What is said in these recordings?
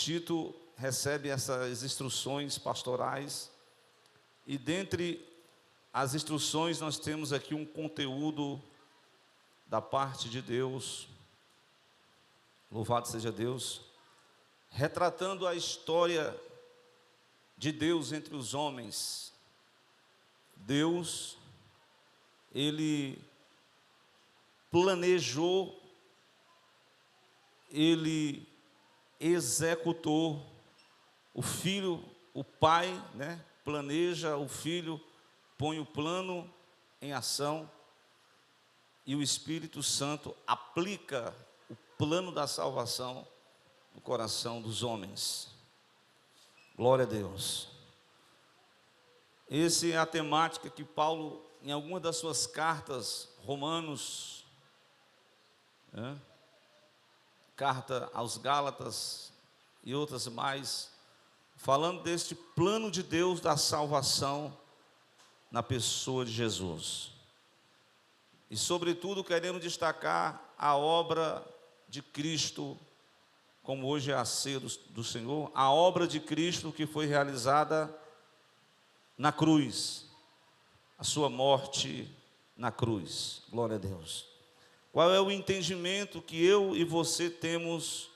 Tito recebe essas instruções pastorais, e dentre as instruções nós temos aqui um conteúdo da parte de Deus, louvado seja Deus, retratando a história de Deus entre os homens. Deus, Ele planejou, Ele executou. O filho, o pai, planeja, o filho põe o plano em ação, e o Espírito Santo aplica o plano da salvação no coração dos homens. Glória a Deus. Essa é a temática que Paulo, em alguma das suas cartas, Romanos, carta aos Gálatas e outras mais, falando deste plano de Deus da salvação na pessoa de Jesus. E sobretudo queremos destacar a obra de Cristo, como hoje é a ceia do Senhor, a obra de Cristo que foi realizada na cruz, a sua morte na cruz. Glória a Deus. Qual é o entendimento que eu e você temos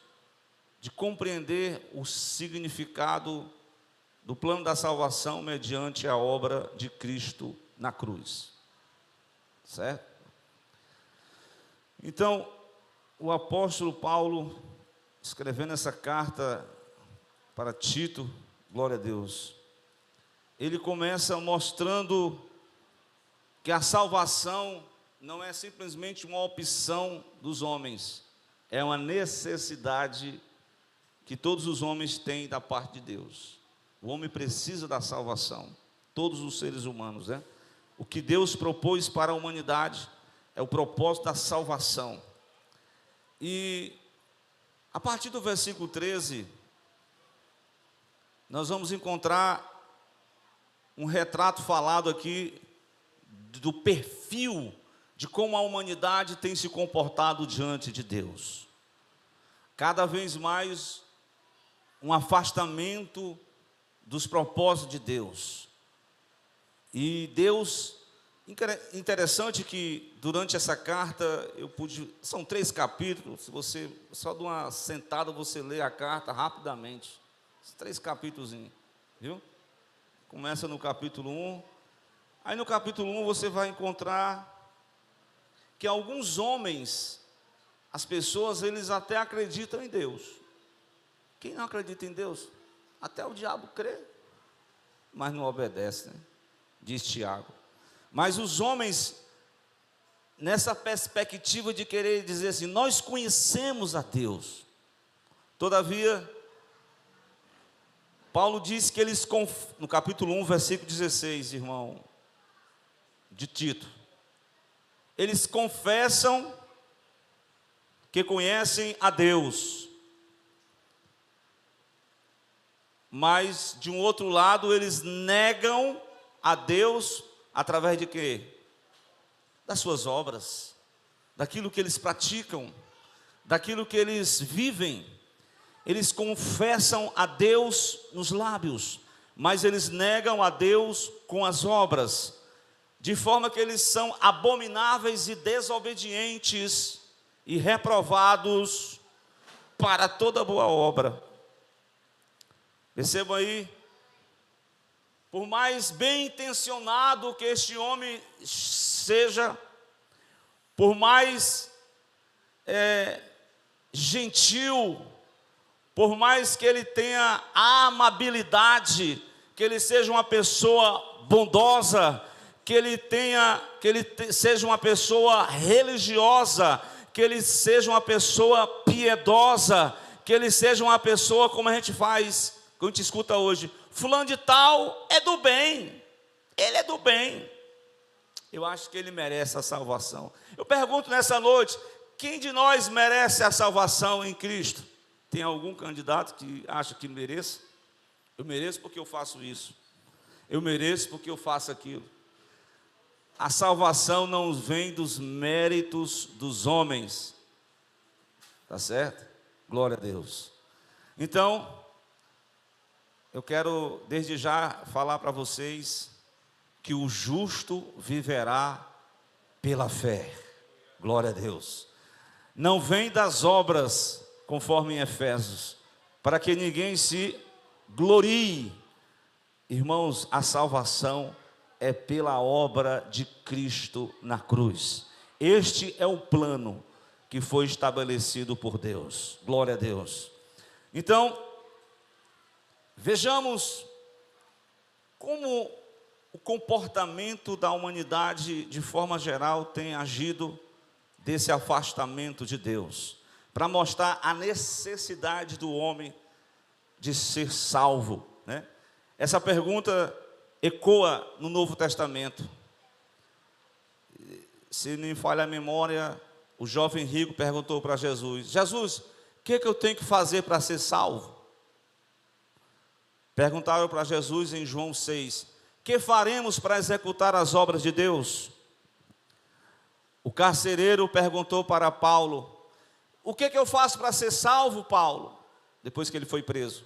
de compreender o significado do plano da salvação mediante a obra de Cristo na cruz? Certo? Então, o apóstolo Paulo, escrevendo essa carta para Tito, glória a Deus, ele começa mostrando que a salvação não é simplesmente uma opção dos homens, é uma necessidade que todos os homens têm da parte de Deus. O homem precisa da salvação, todos os seres humanos, O que Deus propôs para a humanidade é o propósito da salvação. E a partir do versículo 13, nós vamos encontrar um retrato falado aqui do perfil de como a humanidade tem se comportado diante de Deus. Cada vez mais um afastamento dos propósitos de Deus. E Deus, interessante que durante essa carta eu pude, são 3 capítulos, se você só de uma sentada você lê a carta rapidamente, 3 capítulos, viu? Começa no capítulo 1, aí no capítulo 1 você vai encontrar que alguns homens, as pessoas, eles até acreditam em Deus. Quem não acredita em Deus? Até o diabo crê, mas não obedece, diz Tiago. Mas os homens, nessa perspectiva de querer dizer assim, nós conhecemos a Deus, todavia, Paulo diz que eles, no capítulo 1, versículo 16, irmão, de Tito, eles confessam que conhecem a Deus, mas de um outro lado eles negam a Deus através de quê? Das suas obras, daquilo que eles praticam, daquilo que eles vivem. Eles confessam a Deus nos lábios, mas eles negam a Deus com as obras, de forma que eles são abomináveis e desobedientes e reprovados para toda boa obra. Percebam aí, por mais bem intencionado que este homem seja, por mais gentil, por mais que ele tenha a amabilidade, que ele seja uma pessoa bondosa, que ele seja uma pessoa religiosa, que ele seja uma pessoa piedosa, que ele seja uma pessoa como a gente faz, que a gente escuta hoje, fulano de tal é do bem, ele é do bem. Eu acho que ele merece a salvação. Eu pergunto nessa noite, quem de nós merece a salvação em Cristo? Tem algum candidato que acha que mereça? Eu mereço porque eu faço isso, eu mereço porque eu faço aquilo. A salvação não vem dos méritos dos homens, tá certo? Glória a Deus. Então, eu quero desde já falar para vocês que o justo viverá pela fé. Glória a Deus. Não vem das obras, conforme em Efésios, para que ninguém se glorie. Irmãos, a salvação é pela obra de Cristo na cruz. Este é o plano que foi estabelecido por Deus. Glória a Deus. Então, vejamos como o comportamento da humanidade, de forma geral, tem agido desse afastamento de Deus, para mostrar a necessidade do homem de ser salvo, né? Essa pergunta ecoa no Novo Testamento. Se não me falha a memória, o jovem rico perguntou para Jesus: Jesus, o que eu tenho que fazer para ser salvo? Perguntaram para Jesus em João 6: que faremos para executar as obras de Deus? O carcereiro perguntou para Paulo: o que eu faço para ser salvo, Paulo? Depois que ele foi preso.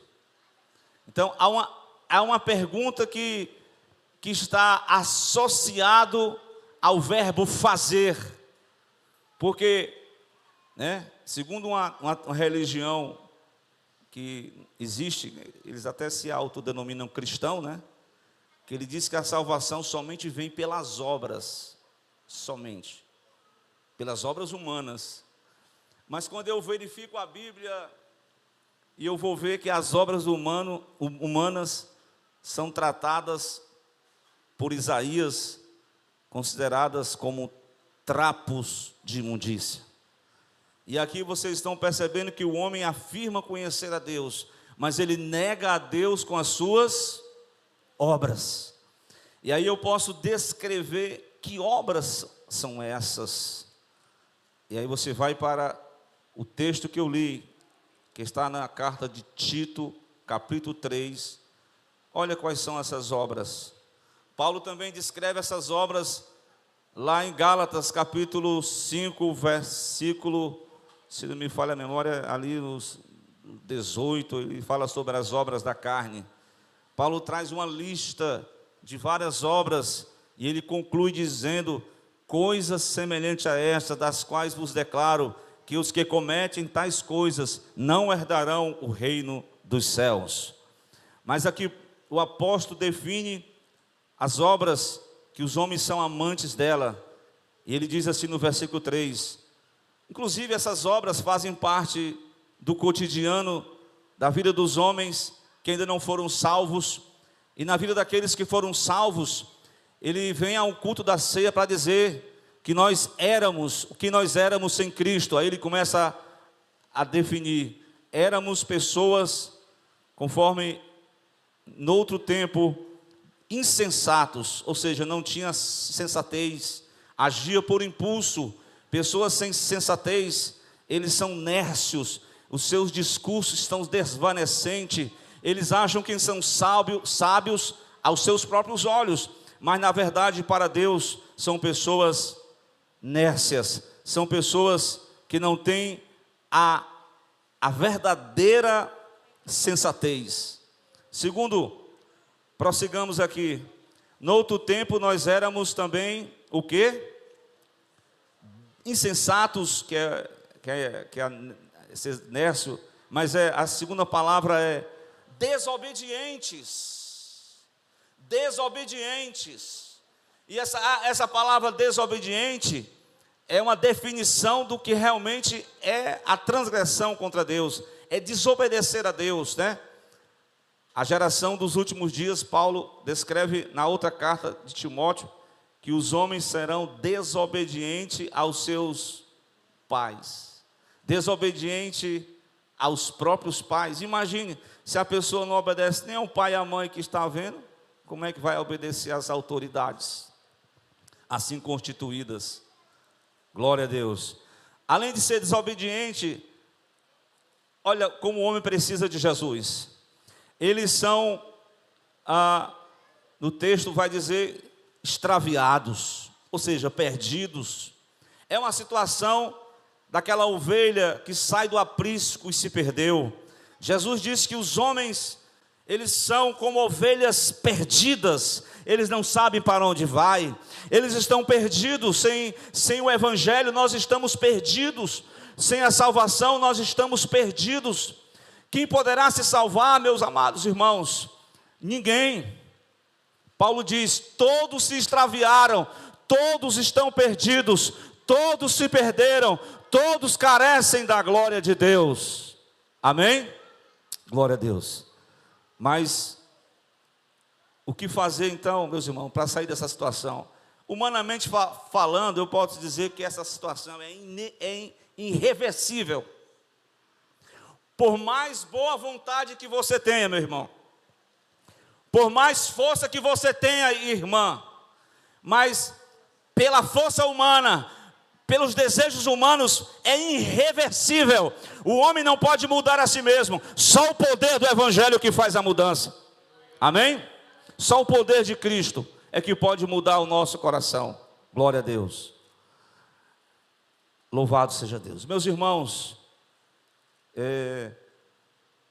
Então, há uma pergunta que está associado ao verbo fazer. Porque, né, segundo uma religião que existe, eles até se autodenominam cristão, né? Que ele diz que a salvação somente vem pelas obras, somente, pelas obras humanas. Mas quando eu verifico a Bíblia, e eu vou ver que as obras humanas são tratadas por Isaías, consideradas como trapos de imundícia. E aqui vocês estão percebendo que o homem afirma conhecer a Deus, mas ele nega a Deus com as suas obras. E aí eu posso descrever que obras são essas. E aí você vai para o texto que eu li, que está na carta de Tito, capítulo 3. Olha quais são essas obras. Paulo também descreve essas obras lá em Gálatas, capítulo 5, versículo, se não me falha a memória, ali nos 18, ele fala sobre as obras da carne. Paulo traz uma lista de várias obras, e ele conclui dizendo: coisas semelhantes a esta, das quais vos declaro, que os que cometem tais coisas não herdarão o reino dos céus. Mas aqui o apóstolo define as obras que os homens são amantes dela, e ele diz assim no versículo 3, inclusive essas obras fazem parte do cotidiano da vida dos homens que ainda não foram salvos, e na vida daqueles que foram salvos, ele vem ao culto da ceia para dizer que nós éramos o que nós éramos sem Cristo. Aí ele começa a definir: éramos pessoas, conforme no outro tempo, insensatos, ou seja, não tinha sensatez, agia por impulso. Pessoas sem sensatez, eles são nércios, os seus discursos estão desvanecentes, eles acham que são sábios aos seus próprios olhos, mas na verdade para Deus são pessoas nércias, são pessoas que não têm a verdadeira sensatez. Segundo, prossigamos aqui. No outro tempo nós éramos também o quê? Insensatos, que é nércio, mas a segunda palavra é desobedientes. Desobedientes. E essa palavra desobediente é uma definição do que realmente é a transgressão contra Deus, é desobedecer a Deus, né? A geração dos últimos dias, Paulo descreve na outra carta de Timóteo, que os homens serão desobedientes aos seus pais, desobediente aos próprios pais. Imagine, se a pessoa não obedece nem ao pai e à mãe que está vendo, como é que vai obedecer às autoridades assim constituídas? Glória a Deus. Além de ser desobediente, olha como o homem precisa de Jesus. Eles são, no texto vai dizer, extraviados, ou seja, perdidos. É uma situação daquela ovelha que sai do aprisco e se perdeu. Jesus disse que os homens, eles são como ovelhas perdidas, eles não sabem para onde vai, eles estão perdidos, sem o Evangelho nós estamos perdidos, sem a salvação nós estamos perdidos. Quem poderá se salvar, meus amados irmãos? Ninguém. Paulo diz: todos se extraviaram, todos estão perdidos, todos se perderam, todos carecem da glória de Deus. Amém? Glória a Deus. Mas o que fazer então, meus irmãos, para sair dessa situação? Humanamente falando, eu posso dizer que essa situação é irreversível. Por mais boa vontade que você tenha, meu irmão, por mais força que você tenha, irmã, mas pela força humana, pelos desejos humanos, é irreversível. O homem não pode mudar a si mesmo. Só o poder do Evangelho que faz a mudança. Amém? Só o poder de Cristo é que pode mudar o nosso coração. Glória a Deus. Louvado seja Deus. Meus irmãos,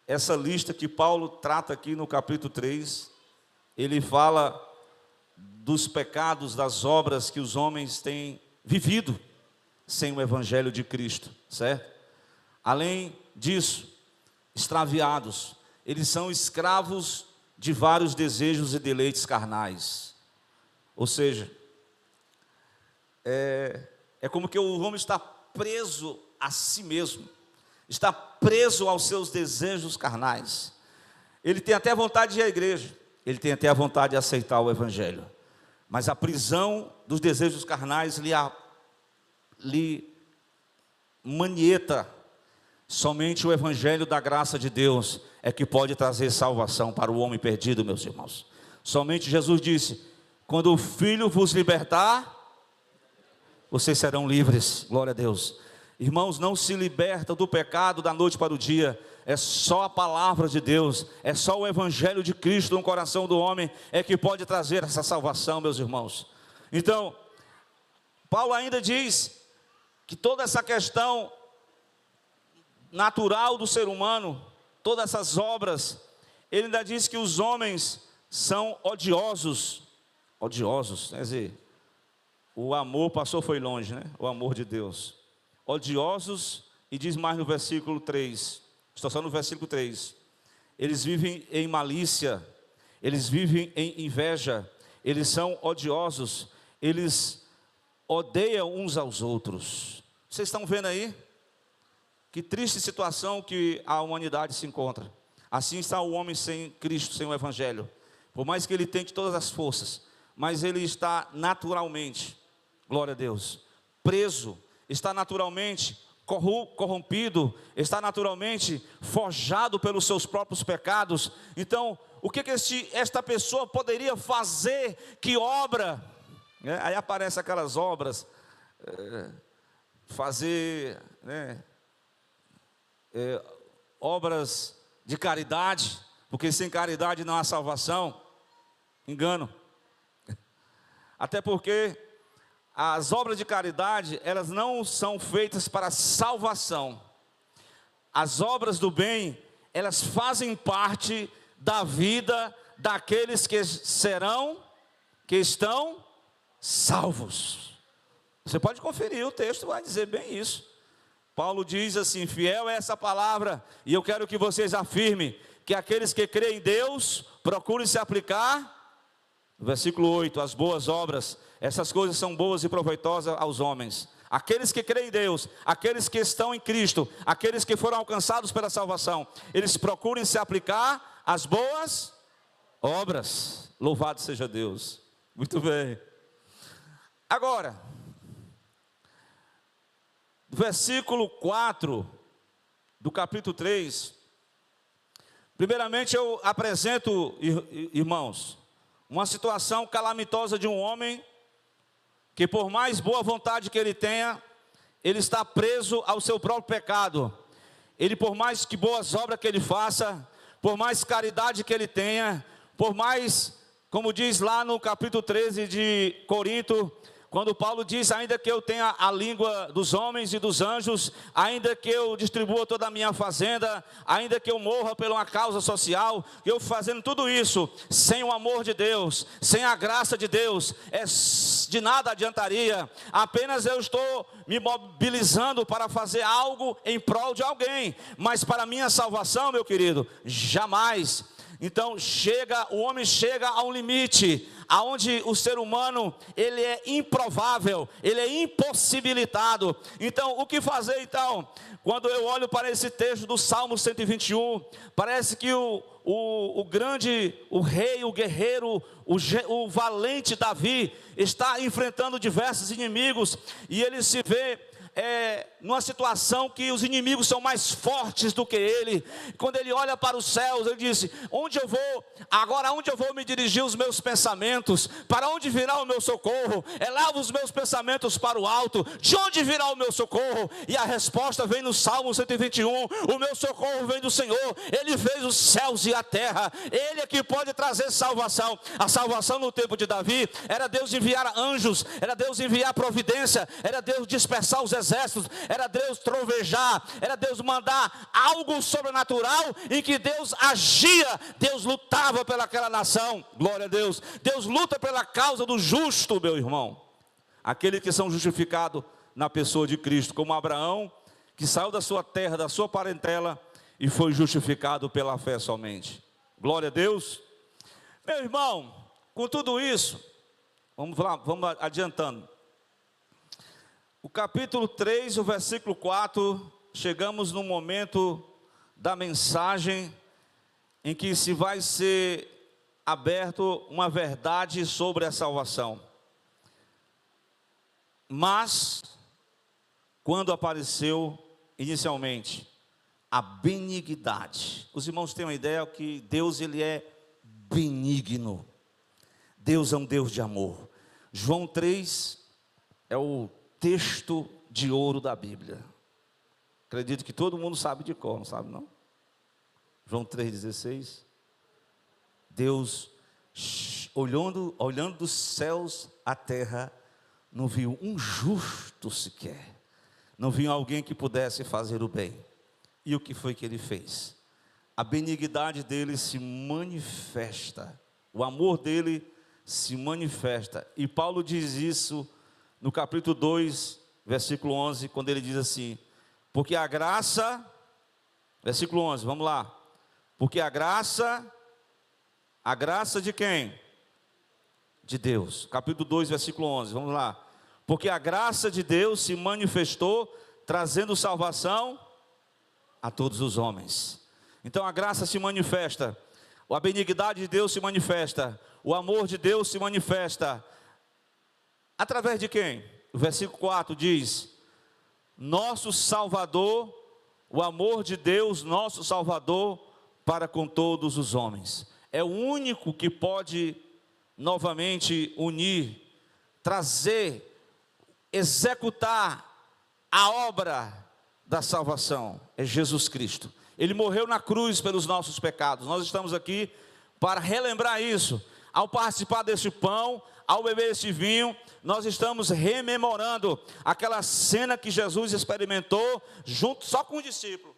essa lista que Paulo trata aqui no capítulo 3, ele fala dos pecados, das obras que os homens têm vivido sem o Evangelho de Cristo, certo? Além disso, extraviados, eles são escravos de vários desejos e deleites carnais. Ou seja, é como que o homem está preso a si mesmo, está preso aos seus desejos carnais. Ele tem até vontade de ir à igreja, ele tem até a vontade de aceitar o Evangelho, mas a prisão dos desejos carnais lhe manieta. Somente o Evangelho da graça de Deus é que pode trazer salvação para o homem perdido, meus irmãos. Somente Jesus disse: quando o Filho vos libertar, vocês serão livres. Glória a Deus. Irmãos, não se liberta do pecado da noite para o dia. É só a palavra de Deus, é só o Evangelho de Cristo no coração do homem é que pode trazer essa salvação, meus irmãos. Então, Paulo ainda diz que toda essa questão natural do ser humano, todas essas obras, ele ainda diz que os homens são odiosos, quer dizer, o amor passou, foi longe, né? O amor de Deus, odiosos, e diz mais no versículo 3, estou só no versículo 3, eles vivem em malícia, eles vivem em inveja, eles são odiosos, eles odeiam uns aos outros. Vocês estão vendo aí? Que triste situação que a humanidade se encontra. Assim está o homem sem Cristo, sem o Evangelho. Por mais que ele tente todas as forças, mas ele está naturalmente, glória a Deus, preso, está naturalmente corrompido, está naturalmente forjado pelos seus próprios pecados. Então, o que esta pessoa poderia fazer? Que obra? Aí aparecem aquelas obras, fazer, obras de caridade, porque sem caridade não há salvação. Engano. Até porque as obras de caridade, elas não são feitas para salvação. As obras do bem, elas fazem parte da vida daqueles que estão salvos. Você pode conferir, o texto vai dizer bem isso. Paulo diz assim: fiel é essa palavra, e eu quero que vocês afirmem que aqueles que creem em Deus procurem se aplicar. Versículo 8, as boas obras, essas coisas são boas e proveitosas aos homens. Aqueles que creem em Deus, aqueles que estão em Cristo, aqueles que foram alcançados pela salvação, eles procurem se aplicar às boas obras. Louvado seja Deus. Muito bem. Agora, versículo 4 do capítulo 3. Primeiramente eu apresento, irmãos, uma situação calamitosa de um homem que, por mais boa vontade que ele tenha, ele está preso ao seu próprio pecado. Ele, por mais que boas obras que ele faça, por mais caridade que ele tenha, por mais, como diz lá no capítulo 13 de Corinto, Quando Paulo diz, ainda que eu tenha a língua dos homens e dos anjos, ainda que eu distribua toda a minha fazenda, ainda que eu morra por uma causa social, eu fazendo tudo isso, sem o amor de Deus, sem a graça de Deus, de nada adiantaria, apenas eu estou me mobilizando para fazer algo em prol de alguém, mas para minha salvação, meu querido, jamais. Então o homem chega a um limite, aonde o ser humano, ele é improvável, ele é impossibilitado. Então, o que fazer então? Quando eu olho para esse texto do Salmo 121, parece que o grande, o rei, o guerreiro, o valente Davi, está enfrentando diversos inimigos, e ele se vê numa situação que os inimigos são mais fortes do que ele. Quando ele olha para os céus, ele disse, onde eu vou me dirigir os meus pensamentos? Para onde virá o meu socorro? Eleva os meus pensamentos para o alto, de onde virá o meu socorro? E a resposta vem no Salmo 121, o meu socorro vem do Senhor, Ele fez os céus e a terra, Ele é que pode trazer salvação. A salvação no tempo de Davi, era Deus enviar anjos, era Deus enviar providência, era Deus dispersar os exércitos, era Deus trovejar, era Deus mandar algo sobrenatural, em que Deus agia, Deus lutava pelaquela nação. Glória a Deus. Deus luta pela causa do justo, meu irmão, aqueles que são justificados na pessoa de Cristo, como Abraão, que saiu da sua terra, da sua parentela, e foi justificado pela fé somente. Glória a Deus. Meu irmão, com tudo isso, vamos lá, vamos adiantando. O capítulo 3, o versículo 4, chegamos no momento da mensagem em que se vai ser aberto uma verdade sobre a salvação. Mas, quando apareceu inicialmente a benignidade, os irmãos têm uma ideia que Deus, ele é benigno, Deus é um Deus de amor. João 3 é o texto de ouro da Bíblia. Acredito que todo mundo sabe de cor, não sabe não? João 3,16. Deus, olhando dos céus à terra, não viu um justo sequer, não viu alguém que pudesse fazer o bem. E o que foi que ele fez? A benignidade dele se manifesta, o amor dele se manifesta, e Paulo diz isso no capítulo 2, versículo 11, quando ele diz assim, porque a graça, versículo 11, vamos lá, porque a graça de quem? De Deus. Capítulo 2, versículo 11, vamos lá, porque a graça de Deus se manifestou, trazendo salvação a todos os homens. Então a graça se manifesta, a benignidade de Deus se manifesta, o amor de Deus se manifesta, através de quem? O versículo 4 diz, nosso Salvador, o amor de Deus, nosso Salvador, para com todos os homens. É o único que pode novamente unir, trazer, executar a obra da salvação. É Jesus Cristo. Ele morreu na cruz pelos nossos pecados. Nós estamos aqui para relembrar isso. Ao participar desse pão, ao beber esse vinho, nós estamos rememorando aquela cena que Jesus experimentou junto só com o discípulo.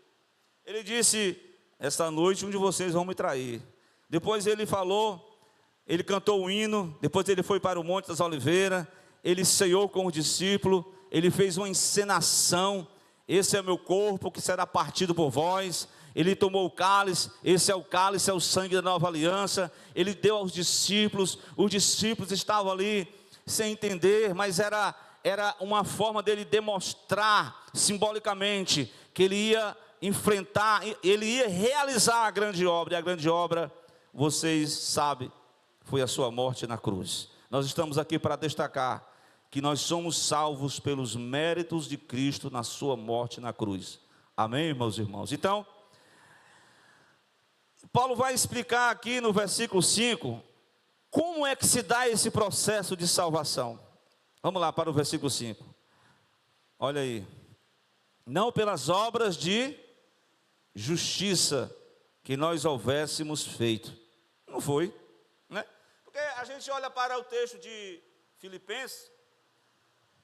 Ele disse, esta noite um de vocês vão me trair. Depois ele falou, ele cantou o hino, depois ele foi para o Monte das Oliveiras, ele ceiou com o discípulo, ele fez uma encenação, esse é meu corpo que será partido por vós. Ele tomou o cálice, esse é o cálice, é o sangue da nova aliança. Ele deu aos discípulos, os discípulos estavam ali sem entender, mas era uma forma dele demonstrar simbolicamente que ele ia enfrentar, ele ia realizar a grande obra. E a grande obra, vocês sabem, foi a sua morte na cruz. Nós estamos aqui para destacar que nós somos salvos pelos méritos de Cristo na sua morte na cruz. Amém, meus irmãos? Então, Paulo vai explicar aqui no versículo 5, como é que se dá esse processo de salvação. Vamos lá para o versículo 5. Olha aí. Não pelas obras de justiça que nós houvéssemos feito. Não foi, né? Porque a gente olha para o texto de Filipenses,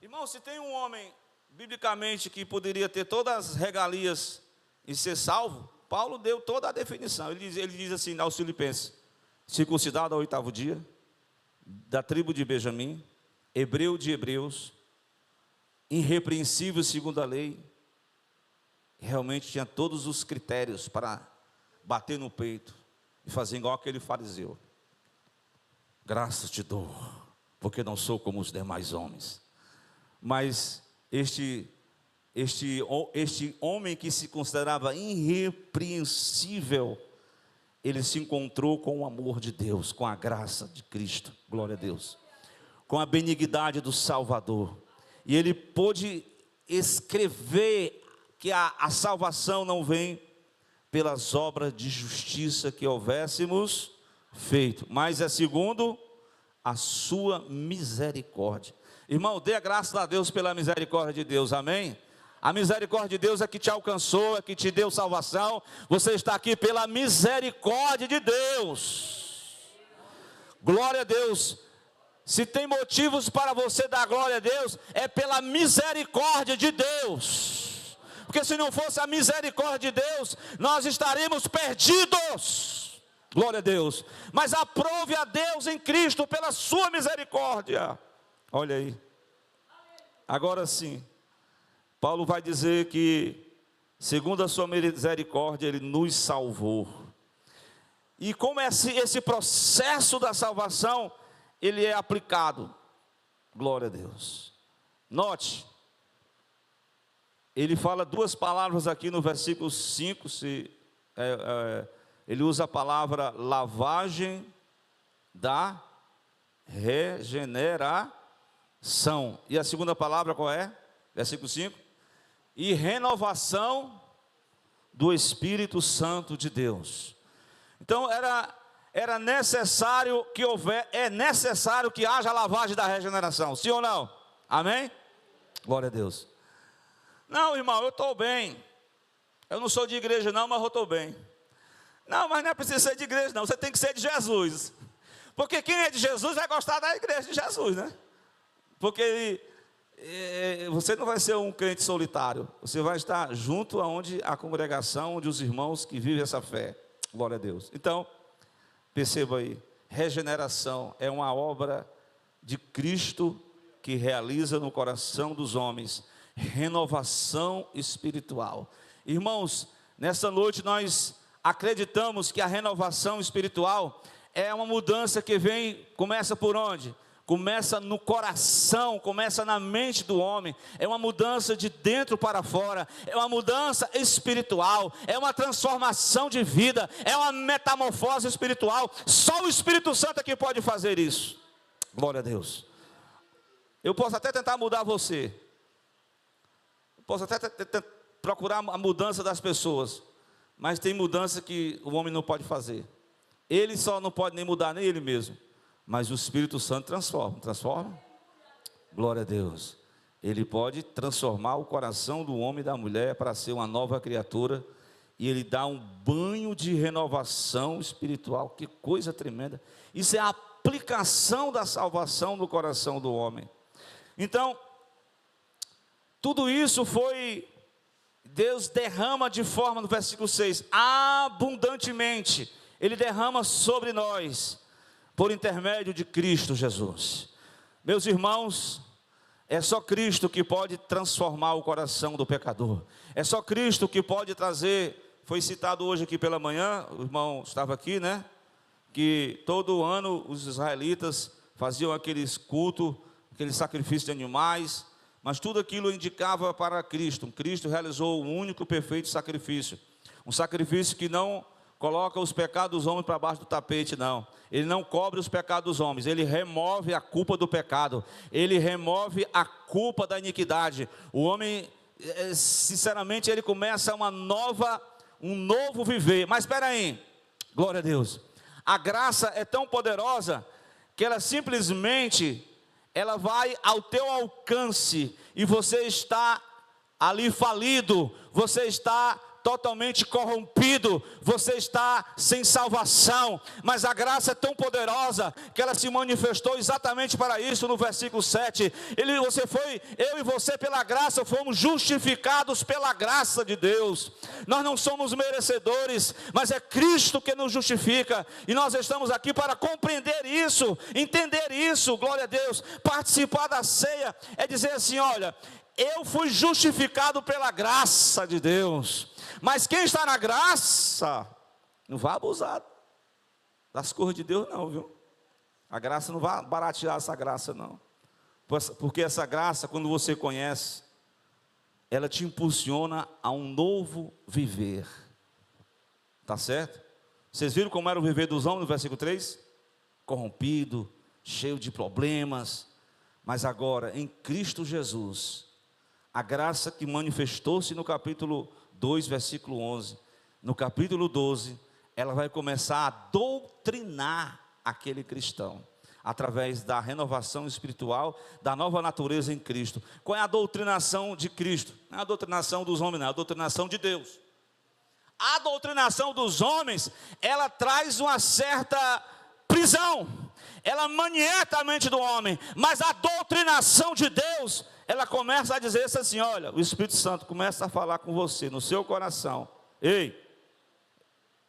Irmão, se tem um homem, biblicamente, que poderia ter todas as regalias e ser salvo, Paulo deu toda a definição. Ele diz assim aos Filipenses: circuncidado ao 8º dia, da tribo de Benjamim, hebreu de hebreus, irrepreensível segundo a lei. Realmente tinha todos os critérios para bater no peito e fazer igual aquele fariseu. Graças te dou, porque não sou como os demais homens. Mas este homem que se considerava irrepreensível, ele se encontrou com o amor de Deus, com a graça de Cristo, glória a Deus, com a benignidade do Salvador, e ele pôde escrever que a salvação não vem pelas obras de justiça que houvéssemos feito, mas é segundo a sua misericórdia. Irmão, dê a graça a Deus pela misericórdia de Deus, amém? A misericórdia de Deus é que te alcançou, é que te deu salvação. Você está aqui pela misericórdia de Deus. Glória a Deus. Se tem motivos para você dar glória a Deus, é pela misericórdia de Deus. Porque se não fosse a misericórdia de Deus, nós estaríamos perdidos. Glória a Deus. Mas aprove a Deus em Cristo pela sua misericórdia. Olha aí. Agora sim, Paulo vai dizer que, segundo a sua misericórdia, ele nos salvou. E como esse processo da salvação, ele é aplicado. Glória a Deus. Note, ele fala duas palavras aqui no versículo 5, ele usa a palavra lavagem da regeneração. E a segunda palavra qual é? Versículo 5. E renovação do Espírito Santo de Deus. Então era necessário que é necessário que haja a lavagem da regeneração, sim ou não? Amém? Glória a Deus. Não, irmão, eu estou bem. Eu não sou de igreja não, mas eu estou bem. Não, mas não é preciso ser de igreja não, você tem que ser de Jesus. Porque quem é de Jesus vai gostar da igreja de Jesus, né? Porque você não vai ser um crente solitário, você vai estar junto aonde a congregação, onde os irmãos que vivem essa fé. Glória a Deus. Então, perceba aí, regeneração é uma obra de Cristo que realiza no coração dos homens, renovação espiritual. Irmãos, nessa noite nós acreditamos que a renovação espiritual é uma mudança que começa por onde? Começa no coração, começa na mente do homem, é uma mudança de dentro para fora, é uma mudança espiritual, é uma transformação de vida, é uma metamorfose espiritual. Só o Espírito Santo é que pode fazer isso. Glória a Deus. Eu posso até tentar mudar você, posso até procurar a mudança das pessoas, mas tem mudança que o homem não pode fazer. Ele só não pode nem mudar, nem ele mesmo. Mas o Espírito Santo transforma? Glória a Deus. Ele pode transformar o coração do homem e da mulher para ser uma nova criatura. E ele dá um banho de renovação espiritual. Que coisa tremenda. Isso é a aplicação da salvação no coração do homem. Então, tudo isso Deus derrama de forma, no versículo 6, abundantemente. Ele derrama sobre nós, por intermédio de Cristo Jesus. Meus irmãos, é só Cristo que pode transformar o coração do pecador. É só Cristo que pode trazer, foi citado hoje aqui pela manhã, o irmão estava aqui, né? Que todo ano os israelitas faziam aqueles cultos, aqueles sacrifícios de animais, mas tudo aquilo indicava para Cristo. Cristo realizou o único perfeito sacrifício. Um sacrifício que não coloca os pecados dos homens para baixo do tapete, não. Ele não cobre os pecados dos homens, ele remove a culpa do pecado, ele remove a culpa da iniquidade. O homem, sinceramente, ele começa um novo viver. Mas espera aí, glória a Deus. A graça é tão poderosa que ela simplesmente, ela vai ao teu alcance e você está ali falido, você está totalmente corrompido, você está sem salvação, mas a graça é tão poderosa, que ela se manifestou exatamente para isso no versículo 7, eu e você pela graça, fomos justificados pela graça de Deus, nós não somos merecedores, mas é Cristo que nos justifica, e nós estamos aqui para compreender isso, entender isso, glória a Deus. Participar da ceia é dizer assim, olha, eu fui justificado pela graça de Deus, mas quem está na graça, não vai abusar das coisas de Deus não, viu? A graça não vai baratear essa graça não, porque essa graça, quando você conhece, ela te impulsiona a um novo viver, tá certo? Vocês viram como era o viver dos homens no versículo 3? Corrompido, cheio de problemas, mas agora em Cristo Jesus, a graça que manifestou-se no capítulo 2, versículo 11, no capítulo 12, ela vai começar a doutrinar aquele cristão, através da renovação espiritual, da nova natureza em Cristo. Qual é a doutrinação de Cristo? Não é a doutrinação dos homens, não, é a doutrinação de Deus. A doutrinação dos homens, ela traz uma certa prisão, ela manieta a mente do homem, mas a doutrinação de Deus, ela começa a dizer assim, olha, o Espírito Santo começa a falar com você, no seu coração, ei,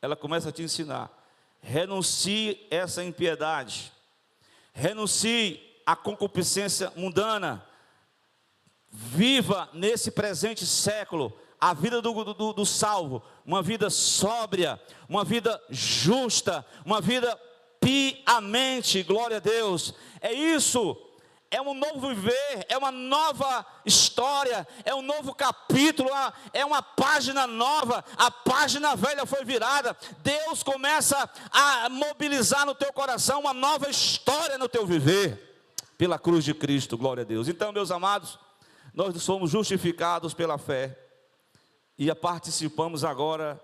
ela começa a te ensinar, renuncie essa impiedade, renuncie a concupiscência mundana, viva nesse presente século, a vida do salvo, uma vida sóbria, uma vida justa, uma vida piamente, glória a Deus, é isso, é um novo viver, é uma nova história, é um novo capítulo, é uma página nova, a página velha foi virada, Deus começa a mobilizar no teu coração uma nova história no teu viver, pela cruz de Cristo, glória a Deus. Então, meus amados, nós somos justificados pela fé, e participamos agora,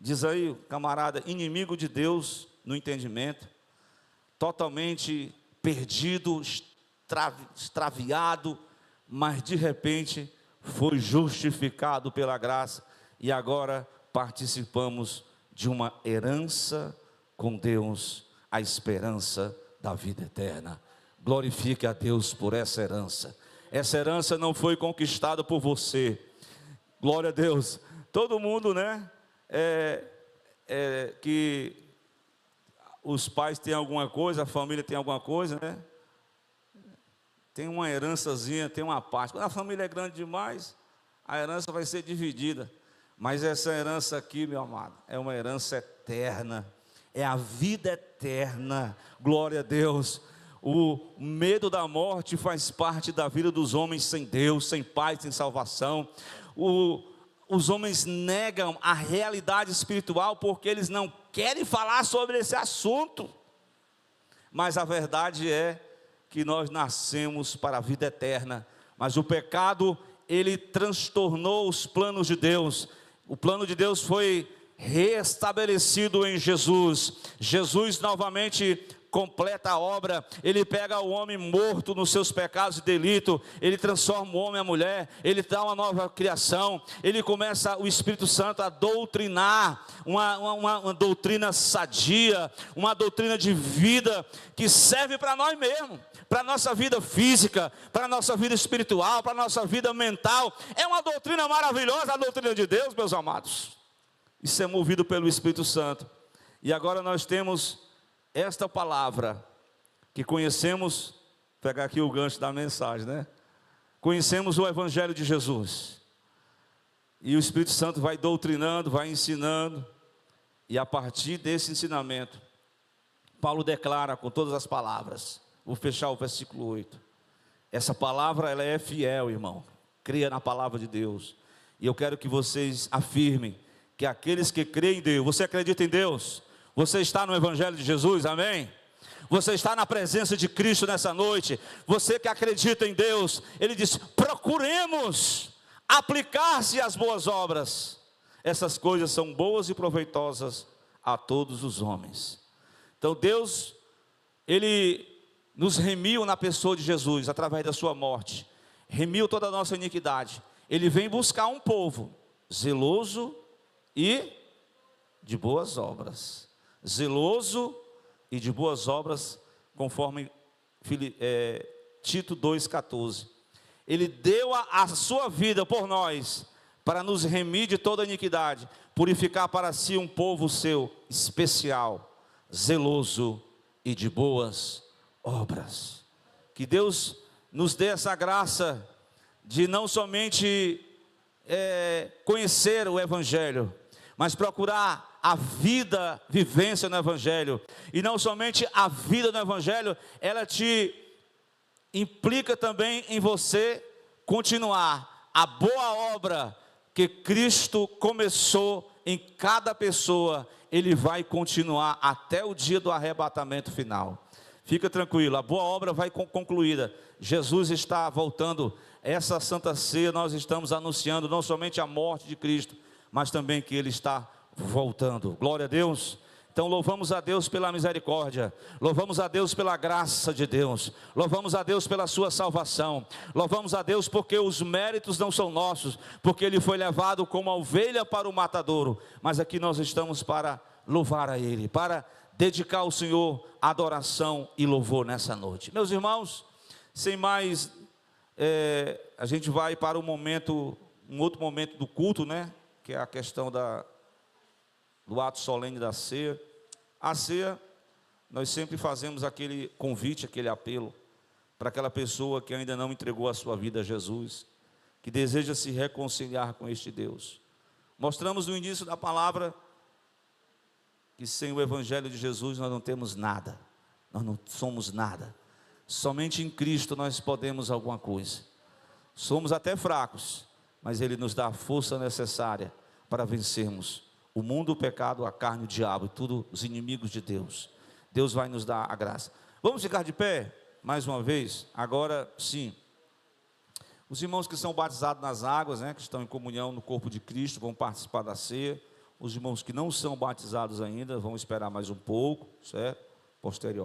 diz aí, camarada, inimigo de Deus no entendimento, totalmente perdido, extraviado, mas de repente foi justificado pela graça, e agora participamos de uma herança com Deus, a esperança da vida eterna. Glorifique a Deus por essa herança. Essa herança não foi conquistada por você. Glória a Deus. Todo mundo, né? Que os pais têm alguma coisa, a família tem alguma coisa, né? Tem uma herançazinha, tem uma parte. Quando a família é grande demais, a herança vai ser dividida. Mas essa herança aqui, meu amado, é uma herança eterna. É a vida eterna. Glória a Deus. O medo da morte faz parte da vida dos homens sem Deus, sem paz, sem salvação. Os homens negam a realidade espiritual porque eles não querem falar sobre esse assunto. Mas a verdade é que nós nascemos para a vida eterna. Mas o pecado, ele transtornou os planos de Deus. O plano de Deus foi restabelecido em Jesus. Jesus novamente completa a obra, ele pega o homem morto nos seus pecados e delito, ele transforma o homem e a mulher, ele dá uma nova criação, ele começa, o Espírito Santo, a doutrinar, uma doutrina sadia, uma doutrina de vida, que serve para nós mesmos, para a nossa vida física, para a nossa vida espiritual, para a nossa vida mental. É uma doutrina maravilhosa, a doutrina de Deus, meus amados. Isso é movido pelo Espírito Santo. E agora nós temos esta palavra, que conhecemos, pegar aqui o gancho da mensagem, né? Conhecemos o Evangelho de Jesus, e o Espírito Santo vai doutrinando, vai ensinando, e a partir desse ensinamento, Paulo declara com todas as palavras, vou fechar o versículo 8, essa palavra ela é fiel, irmão, creia na palavra de Deus, e eu quero que vocês afirmem, que aqueles que creem em Deus, você acredita em Deus? Você está no Evangelho de Jesus, amém? Você está na presença de Cristo nessa noite. Você que acredita em Deus, ele diz, procuremos aplicar-se às boas obras. Essas coisas são boas e proveitosas a todos os homens. Então Deus, ele nos remiu na pessoa de Jesus, através da sua morte. Remiu toda a nossa iniquidade. Ele vem buscar um povo zeloso e de boas obras. Zeloso e de boas obras, conforme Tito 2,14. Ele deu a sua vida por nós, para nos remir de toda iniquidade, purificar para si um povo seu especial, zeloso e de boas obras. Que Deus nos dê essa graça de não somente conhecer o Evangelho, mas procurar a vivência no Evangelho. E não somente a vida no Evangelho, ela te implica também em você continuar a boa obra que Cristo começou em cada pessoa. Ele vai continuar até o dia do arrebatamento final. Fica tranquilo, a boa obra vai concluída. Jesus está voltando. Essa Santa Ceia nós estamos anunciando não somente a morte de Cristo, mas também que Ele está voltando. Glória a Deus. Então louvamos a Deus pela misericórdia, louvamos a Deus pela graça de Deus, louvamos a Deus pela sua salvação, louvamos a Deus porque os méritos não são nossos, porque Ele foi levado como a ovelha para o matadouro, mas aqui nós estamos para louvar a Ele, para dedicar ao Senhor adoração e louvor nessa noite. Meus irmãos, sem mais, a gente vai para um outro momento do culto, né? Que é a questão do ato solene da ceia. A ceia, nós sempre fazemos aquele convite, aquele apelo, para aquela pessoa que ainda não entregou a sua vida a Jesus, que deseja se reconciliar com este Deus. Mostramos no início da palavra, que sem o Evangelho de Jesus nós não temos nada, nós não somos nada, somente em Cristo nós podemos alguma coisa. Somos até fracos, mas Ele nos dá a força necessária para vencermos o mundo, o pecado, a carne, o diabo e todos os inimigos de Deus. Deus vai nos dar a graça. Vamos ficar de pé, mais uma vez. Agora sim, os irmãos que são batizados nas águas, né, que estão em comunhão no corpo de Cristo, vão participar da ceia. Os irmãos que não são batizados ainda, vão esperar mais um pouco, certo? Posterior.